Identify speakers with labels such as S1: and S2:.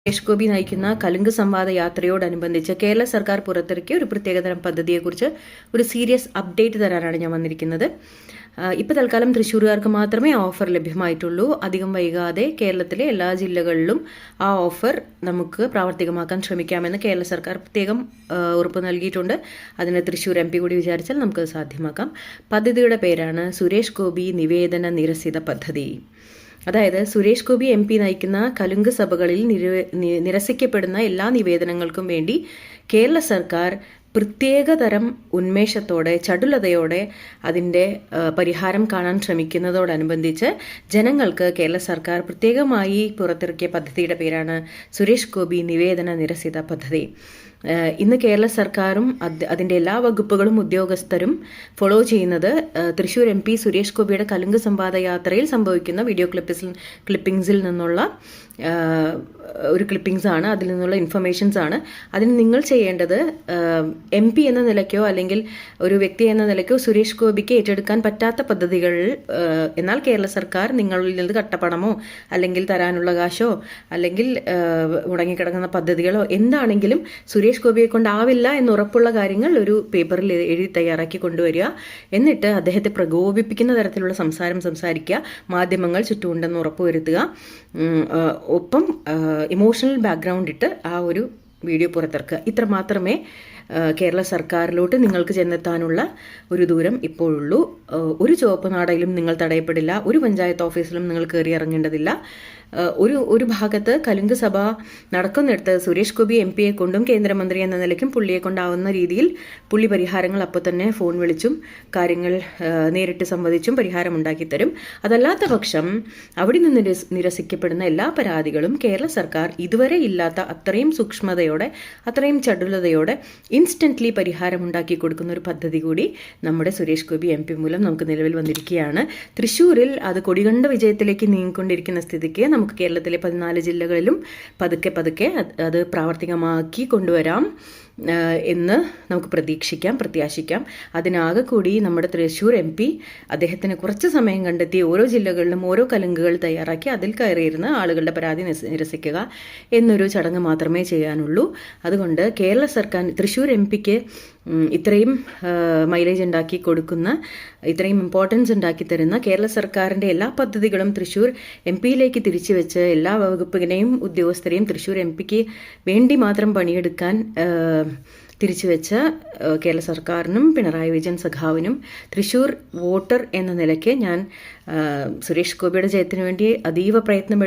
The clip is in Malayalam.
S1: സുരേഷ് ഗോപി നയിക്കുന്ന കലുങ്ക് സംവാദ യാത്രയോടനുബന്ധിച്ച് കേരള സർക്കാർ പുറത്തിറക്കിയ ഒരു പ്രത്യേകതരം പദ്ധതിയെക്കുറിച്ച് ഒരു സീരിയസ് അപ്ഡേറ്റ് തരാനാണ് ഞാൻ വന്നിരിക്കുന്നത്. ഇപ്പോൾ തൽക്കാലം തൃശ്ശൂരുകാർക്ക് മാത്രമേ ഓഫർ ലഭ്യമായിട്ടുള്ളൂ. അധികം വൈകാതെ കേരളത്തിലെ എല്ലാ ജില്ലകളിലും ആ ഓഫർ നമുക്ക് പ്രാവർത്തികമാക്കാൻ ശ്രമിക്കാമെന്ന് കേരള സർക്കാർ പ്രത്യേകം ഉറപ്പ് നൽകിയിട്ടുണ്ട്. അതിന് തൃശ്ശൂർ MP കൂടി വിചാരിച്ചാൽ നമുക്കത് സാധ്യമാക്കാം. പദ്ധതിയുടെ പേരാണ് സുരേഷ് ഗോപി നിവേദന നിരസിത പദ്ധതി. അതായത് സുരേഷ് ഗോപി MP നയിക്കുന്ന കലുങ്ക് സഭകളിൽ നിരസിക്കപ്പെടുന്ന എല്ലാ നിവേദനങ്ങൾക്കും വേണ്ടി കേരള സർക്കാർ പ്രത്യേകതരം ഉന്മേഷത്തോടെ ചടുലതയോടെ അതിൻ്റെ പരിഹാരം കാണാൻ ശ്രമിക്കുന്നതോടനുബന്ധിച്ച് ജനങ്ങൾക്ക് കേരള സർക്കാർ പ്രത്യേകമായി പുറത്തിറക്കിയ പദ്ധതിയുടെ പേരാണ് സുരേഷ് ഗോപി നിവേദന നിരസിത പദ്ധതി. ഇന്ന് കേരള സർക്കാരും അതിൻ്റെ എല്ലാ വകുപ്പുകളും ഉദ്യോഗസ്ഥരും ഫോളോ ചെയ്യുന്നത് തൃശ്ശൂർ MP സുരേഷ് ഗോപിയുടെ കലുങ്ക് സംവാദ യാത്രയിൽ സംഭവിക്കുന്ന വീഡിയോ ക്ലിപ്പിംഗ്സിൽ നിന്നുള്ള ഒരു ക്ലിപ്പിംഗ്സ് ആണ്, അതിൽ നിന്നുള്ള ഇൻഫർമേഷൻസ് ആണ്. അതിന് നിങ്ങൾ ചെയ്യേണ്ടത് MP എന്ന നിലയ്ക്കോ അല്ലെങ്കിൽ ഒരു വ്യക്തി എന്ന നിലയ്ക്കോ സുരേഷ് ഗോപിക്ക് ഏറ്റെടുക്കാൻ പറ്റാത്ത പദ്ധതികൾ, എന്നാൽ കേരള സർക്കാർ നിങ്ങളിൽ നിന്ന് കട്ടപ്പണമോ അല്ലെങ്കിൽ തരാനുള്ള കാശോ അല്ലെങ്കിൽ മുടങ്ങിക്കിടക്കുന്ന പദ്ധതികളോ എന്താണെങ്കിലും സുരേഷ് ഗോപിയെ കൊണ്ടാവില്ല എന്ന് ഉറപ്പുള്ള കാര്യങ്ങൾ ഒരു പേപ്പറിൽ എഴുതി തയ്യാറാക്കി കൊണ്ടുവരിക. എന്നിട്ട് അദ്ദേഹത്തെ പ്രകോപിപ്പിക്കുന്ന തരത്തിലുള്ള സംസാരിക്കുക. മാധ്യമങ്ങൾ ചുറ്റുമുണ്ടെന്ന് ഉറപ്പുവരുത്തുക. ഒപ്പം ഇമോഷണൽ ബാക്ക്ഗ്രൗണ്ട് ഇട്ട് ആ ഒരു വീഡിയോ പുറത്തിറക്കുക. ഇത്ര മാത്രമേ കേരള സർക്കാരിലോട്ട് നിങ്ങൾക്ക് ചെന്നെത്താനുള്ള ഒരു ദൂരം ഇപ്പോഴുള്ളൂ. ഒരു ചുവപ്പ് നാടയിലും നിങ്ങൾ തടയപ്പെടില്ല. ഒരു പഞ്ചായത്ത് ഓഫീസിലും നിങ്ങൾ കയറി ഇറങ്ങേണ്ടതില്ല. ഒരു ഭാഗത്ത് കലുങ്ക് സഭ നടക്കുന്നിടത്ത് സുരേഷ് ഗോപി MP യെ കൊണ്ടും കേന്ദ്രമന്ത്രി എന്ന നിലയ്ക്കും പുള്ളിയെ കൊണ്ടാവുന്ന രീതിയിൽ പുള്ളി പരിഹാരങ്ങൾ അപ്പോൾ തന്നെ ഫോൺ വിളിച്ചും കാര്യങ്ങൾ നേരിട്ട് സംവദിച്ചും പരിഹാരം ഉണ്ടാക്കി തരും. അതല്ലാത്ത പക്ഷം അവിടെ നിന്ന് നിരസിക്കപ്പെടുന്ന എല്ലാ പരാതികളും കേരള സർക്കാർ ഇതുവരെ ഇല്ലാത്ത അത്രയും സൂക്ഷ്മതയോടെ അത്രയും ചടുലതയോടെ ഇൻസ്റ്റന്റ്ലി പരിഹാരം ഉണ്ടാക്കി കൊടുക്കുന്ന ഒരു പദ്ധതി കൂടി നമ്മുടെ സുരേഷ് ഗോപി MP മൂലം നമുക്ക് നിലവിൽ വന്നിരിക്കുകയാണ്. തൃശ്ശൂരിൽ അത് കൊടികണ്ട വിജയത്തിലേക്ക് നീങ്ങിക്കൊണ്ടിരിക്കുന്ന സ്ഥിതിക്ക് നമുക്ക് കേരളത്തിലെ 14 ജില്ലകളിലും പതുക്കെ അത് പ്രാവർത്തികമാക്കി കൊണ്ടുവരാം എന്ന് നമുക്ക് പ്രത്യാശിക്കാം. അതിനാകെ കൂടി നമ്മുടെ തൃശ്ശൂർ MP അദ്ദേഹത്തിന് കുറച്ച് സമയം കണ്ടെത്തി ഓരോ ജില്ലകളിലും ഓരോ കലുങ്കുകൾ തയ്യാറാക്കി അതിൽ കയറിയിരുന്ന ആളുകളുടെ പരാതി നിരസിക്കുക എന്നൊരു ചടങ്ങ് മാത്രമേ ചെയ്യാനുള്ളൂ. അതുകൊണ്ട് കേരള സർക്കാർ തൃശ്ശൂർ MPക്ക് ഇത്രയും മൈലേജ് ഉണ്ടാക്കി കൊടുക്കുന്ന, ഇത്രയും ഇമ്പോർട്ടൻസ് ഉണ്ടാക്കി തരുന്ന കേരള സർക്കാരിൻ്റെ എല്ലാ പദ്ധതികളും തൃശ്ശൂർ MPയിലേക്ക് തിരിച്ചു വെച്ച് എല്ലാ വകുപ്പിനെയും ഉദ്യോഗസ്ഥരെയും തൃശ്ശൂർ MPക്ക് വേണ്ടി മാത്രം പണിയെടുക്കാൻ തിരിച്ചു വെച്ച കേരള സർക്കാരിനും പിണറായി വിജയൻ സഖാവിനും തൃശ്ശൂർ വോട്ടർ എന്ന നിലയ്ക്ക് ഞാൻ സുരേഷ് ഗോപിയുടെ ജയത്തിന് വേണ്ടി അതീവ പ്രയത്നം